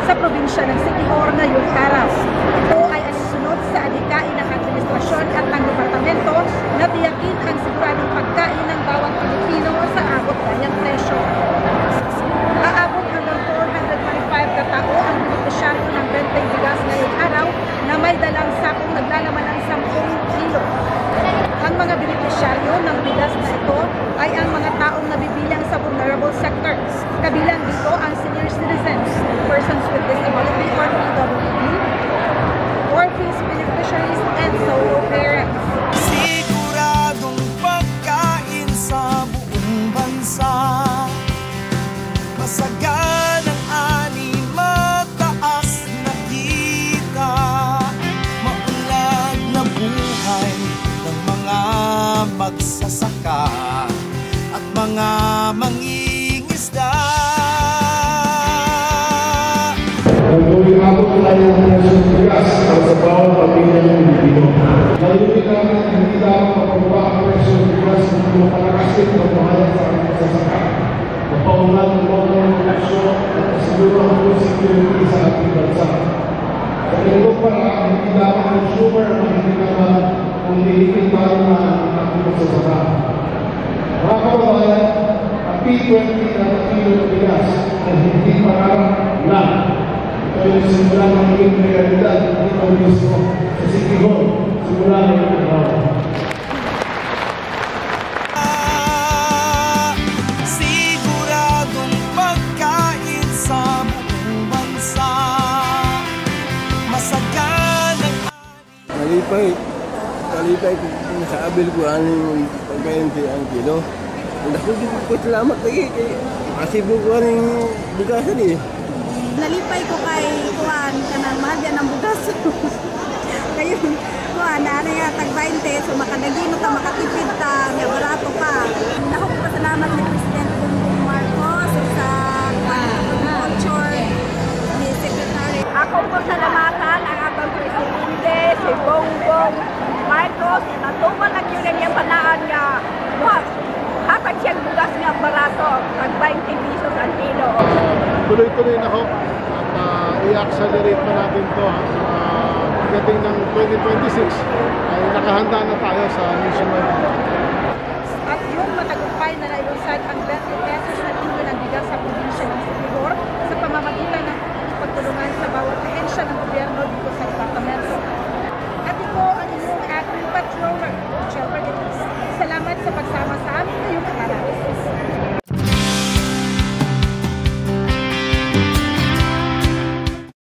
sa probinsya ng Siquijor ngayong araw. Ito ay asunod sa adhikain ng administrasyon at ng departamento na tiyakin ang siguradong pagkain ng bawat Pilipino sa abot kanyang presyo. Aabot hanggang 425 katao ang benepisyaryo ng benteng bigas ngayong araw na may dalang sakong naglalaman ng 10 kilo. Ang mga benepisyaryo ng bigas na ito ay ang mga taong nabibilang sa vulnerable sectors. Kabilang dito ang senior citizens, persons with disability or PWD, orphans, beneficiaries, and solo parents. Siguradong pagkain sa buong bansa, masaganang ani, mataas na kita, maunlad na buhay ng mga magsasaka at mga mangingisda. Abot tayo ng presyo ng bigas sa bawat pamilya ng Pilipino. Layunin namin ang hindi dapat mapababa ang presyo ng bigas ng mga palakasin ng pamahalan sa ating magsasaka. Mapaunlad ng mga presyo at masiguro ang food security sa ating bansa. Sa ito para ang hindi dapat consumer ang hindi naman kung nilipid tayo na ang ating magsasaka. Mga kababayan, ang P20 na kilo ng bigas ay hindi parang lang. Ito yung simula ng maging realidad dito mismo sa Siquijor, simula ngayong araw. Siguradong pagkain sa buong bansa, masaganang Malipay kung sa abil ko ang pagkain ang kilo. Ako din ko salamat lagi kay masibo ko ang bugasan eh. Nalipay ko kay Kuan kanang mahal yan ang bugas. Kayo Kuan na nga tag 20 so makadagi mo ta makatipid ta nga barato pa. Nako ko salamat ni President Bongbong Marcos sa culture ni Secretary. Ako po salamatan ang atong presidente si Bongbong Marcos na tumalag yun ang iyang panaan nga hatag siyang bugas nga barato tag 20 pesos ang kilo. Tuloy-tuloy na ho at i-accelerate pa natin ito pagdating ng 2026 ay nakahanda na tayo sa nationwide. At yung matagumpay na nailusad ang 20 pesos na kilo ng bigas sa probinsya ng Siquijor sa pamamagitan ng pagtulungan sa bawat ahensya ng gobyerno dito sa departamento.